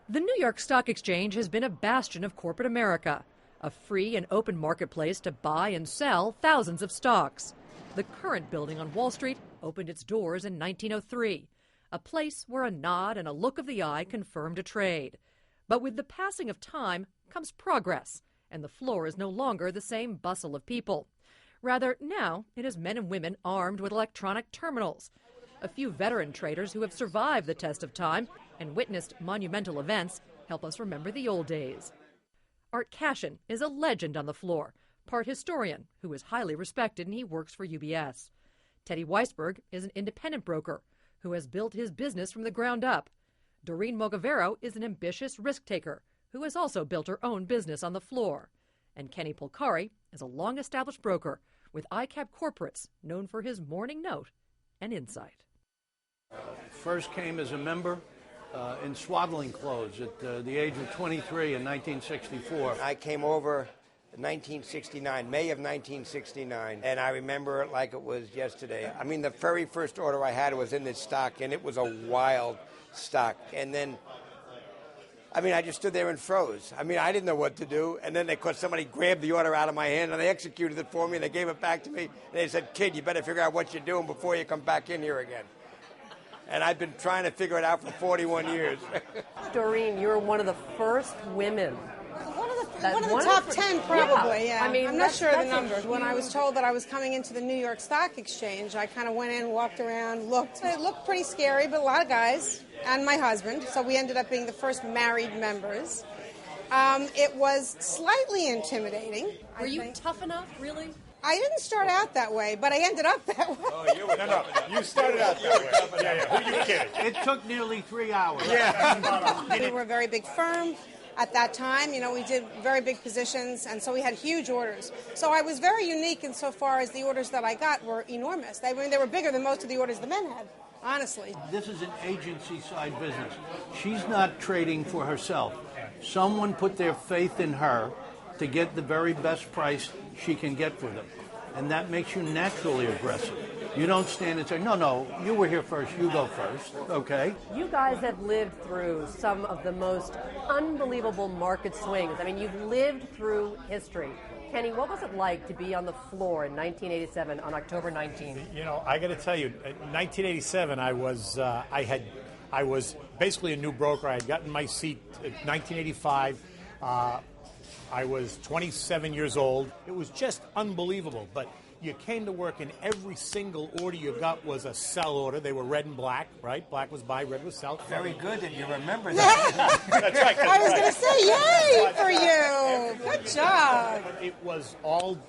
The New York Stock Exchange has been a bastion of corporate America, a free and open marketplace to buy and sell thousands of stocks. The current building on Wall Street opened its doors in 1903, a place where a nod and a look of the eye confirmed a trade. But with the passing of time comes progress, and the floor is no longer the same bustle of people. Rather, now it is men and women armed with electronic terminals. A few veteran traders who have survived the test of time and witnessed monumental events help us remember the old days. Art Cashin is a legend on the floor, part historian who is highly respected, and he works for UBS. Teddy Weisberg is an independent broker who has built his business from the ground up. Doreen Mogavero is an ambitious risk-taker who has also built her own business on the floor. And Kenny Polcari is a long-established broker with ICAP Corporates, known for his morning note and insight. First came as a member in swaddling clothes at the age of 23 in 1964. I came over in 1969, May of 1969, and I remember it like it was yesterday. I mean, the very first order I had was in this stock, and it was a wild stock. And then, I just stood there and froze. I didn't know what to do. And then, of course, somebody grabbed the order out of my hand, and they executed it for me, and they gave it back to me. And they said, "Kid, you better figure out what you're doing before you come back in here again." And I've been trying to figure it out for 41 years. Doreen, you're one of the first women. One of the top 10, probably, yeah. I'm not sure of the numbers. When I was told that I was coming into the New York Stock Exchange, I kind of went in, walked around, looked. It looked pretty scary, but a lot of guys, and my husband, so we ended up being the first married members. It was slightly intimidating. Were you tough enough, really? I didn't start out that way, but I ended up that way. Oh, you started out that way. Yeah. Who you kidding? It took nearly 3 hours. Yeah. We were a very big firm. At that time, we did very big positions, and so we had huge orders. So I was very unique insofar as the orders that I got were enormous. They were bigger than most of the orders the men had, honestly. This is an agency-side business. She's not trading for herself. Someone put their faith in her to get the very best price she can get for them. And that makes you naturally aggressive. You don't stand and say, no, you were here first, you go first, okay? You guys have lived through some of the most unbelievable market swings. You've lived through history. Kenny, what was it like to be on the floor in 1987 on October 19th? I got to tell you, in 1987, I was basically a new broker. I had gotten my seat in 1985. I was 27 years old. It was just unbelievable. But you came to work and every single order you got was a sell order. They were red and black, right? Black was buy, red was sell. Very good that you remember that. That's right. I was going to say, yay for you. Good job. It was all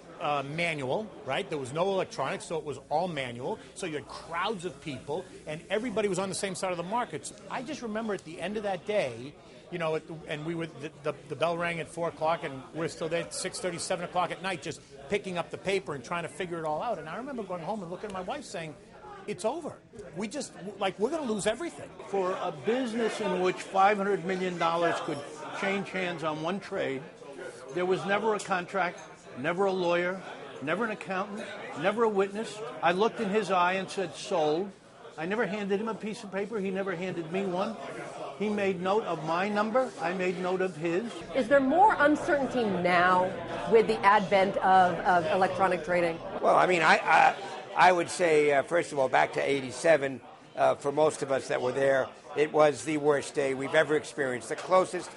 manual, right? There was no electronics, so it was all manual. So you had crowds of people, and everybody was on the same side of the markets. I just remember at the end of that day, and we were the bell rang at 4 o'clock, and we're still there at 6:30, 7 o'clock at night, just picking up the paper and trying to figure it all out. And I remember going home and looking at my wife saying, "It's over. We're going to lose everything." For a business in which $500 million could change hands on one trade, there was never a contract, never a lawyer, never an accountant, never a witness. I looked in his eye and said, "Sold." I never handed him a piece of paper. He never handed me one. He made note of my number. I made note of his. Is there more uncertainty now with the advent of electronic trading? Well, I would say, first of all, back to 87, for most of us that were there, it was the worst day we've ever experienced, the closest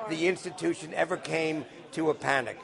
the institution ever came to a panic.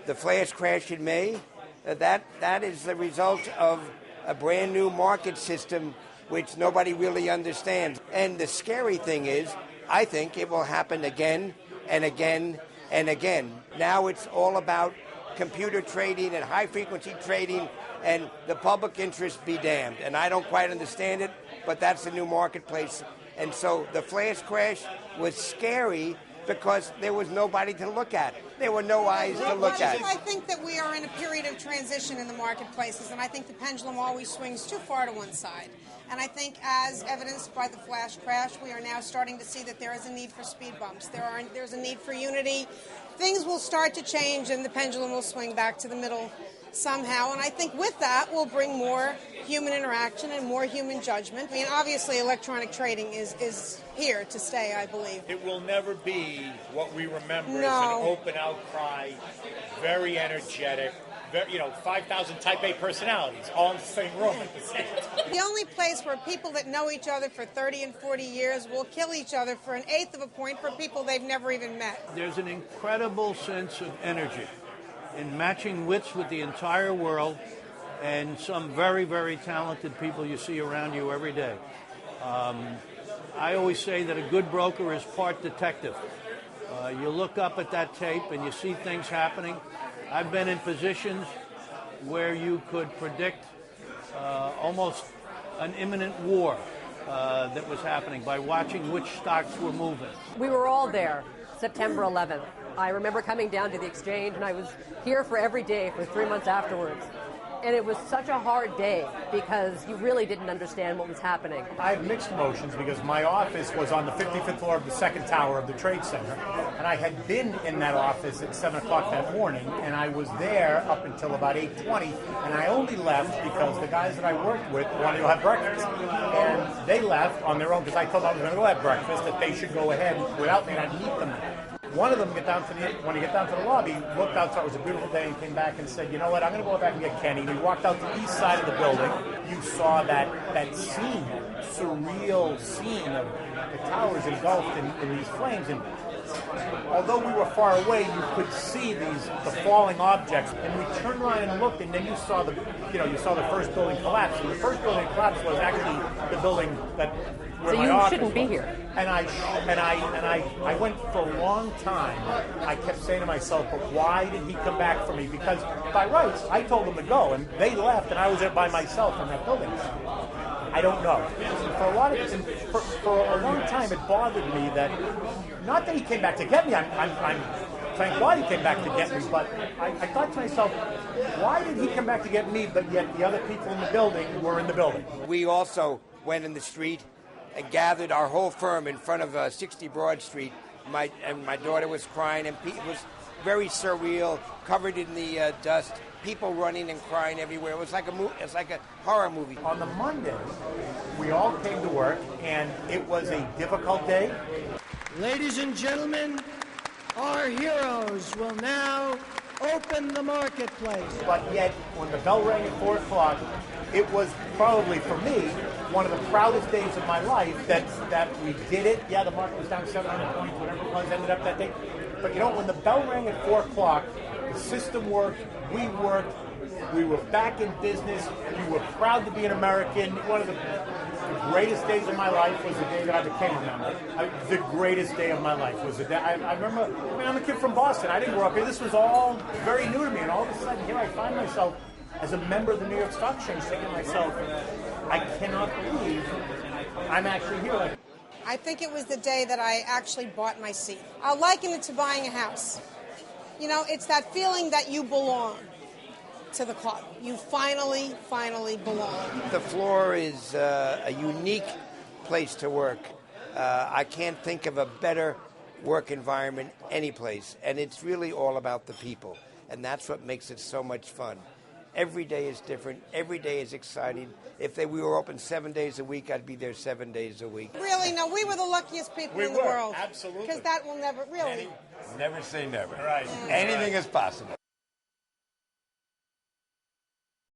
The flash crash in May, that is the result of a brand new market system which nobody really understands. And the scary thing is, I think it will happen again and again and again. Now it's all about computer trading and high-frequency trading, and the public interest be damned. And I don't quite understand it, but that's the new marketplace. And so the flash crash was scary because there was nobody to look at. There were no eyes to look at. I think that we are in a period of transition in the marketplaces, and I think the pendulum always swings too far to one side. And I think, as evidenced by the flash crash, we are now starting to see that there is a need for speed bumps. There's a need for unity. Things will start to change, and the pendulum will swing back to the middle somehow, and I think with that we'll bring more human interaction and more human judgment. I mean, obviously electronic trading is here to stay, I believe. It will never be what we remember No. as an open outcry, very energetic, 5,000 Type A personalities all in the same room at the same time. The only place where people that know each other for 30 and 40 years will kill each other for an eighth of a point for people they've never even met. There's an incredible sense of energy in matching wits with the entire world and some very, very talented people you see around you every day. I always say that a good broker is part detective. You look up at that tape and you see things happening. I've been in positions where you could predict almost an imminent war that was happening by watching which stocks were moving. We were all there, September 11th. I remember coming down to the exchange, and I was here for every day for 3 months afterwards. And it was such a hard day because you really didn't understand what was happening. I have mixed emotions because my office was on the 55th floor of the second tower of the Trade Center, and I had been in that office at 7 o'clock that morning, and I was there up until about 8:20, and I only left because the guys that I worked with wanted to go have breakfast. And they left on their own because I told them I was going to go have breakfast, that they should go ahead without me, and I'd meet them there. One of them, when he got down to the lobby, looked outside, it was a beautiful day, and came back and said, you know what, I'm going to go back and get Kenny. And he walked out the east side of the building. You saw that scene, that surreal scene of the towers engulfed in these flames. And although we were far away, you could see the falling objects. And we turned around and looked, and then you saw the first building collapse. And the first building collapse was actually the building that. So you shouldn't be here. And I went for a long time. I kept saying to myself, but why did he come back for me? Because by rights, I told them to go, and they left, and I was there by myself in that building. I don't know. For a long time, it bothered me that, not that he came back to get me. I'm thank God he came back to get me, but I thought to myself, why did he come back to get me, but yet the other people in the building were in the building? We also went in the street and gathered our whole firm in front of 60 Broad Street. My daughter was crying, and it was very surreal, covered in the dust, people running and crying everywhere. It was like a horror movie. On the Monday, we all came to work, and it was a difficult day. Ladies and gentlemen, our heroes will now open the marketplace. But yet, when the bell rang at 4 o'clock, it was probably, for me, one of the proudest days of my life that we did it. Yeah, the market was down 700 points, whatever it was, ended up that day. But when the bell rang at 4 o'clock, the system worked, we worked, we were back in business, we were proud to be an American. One of the greatest days of my life was the day that I became a member. The greatest day of my life was the day. I remember, I'm a kid from Boston. I didn't grow up here. This was all very new to me. And all of a sudden, here I find myself as a member of the New York Stock Exchange, thinking to myself, I cannot believe I'm actually here. I think it was the day that I actually bought my seat. I'll liken it to buying a house. It's that feeling that you belong to the club. You finally belong. The floor is a unique place to work. I can't think of a better work environment any place, and it's really all about the people, and that's what makes it so much fun. Every day is different. Every day is exciting. If we were open 7 days a week, I'd be there 7 days a week. Really? No, we were the luckiest people in the world. Absolutely. Because that will never, really. Never say never. Right. Anything is possible.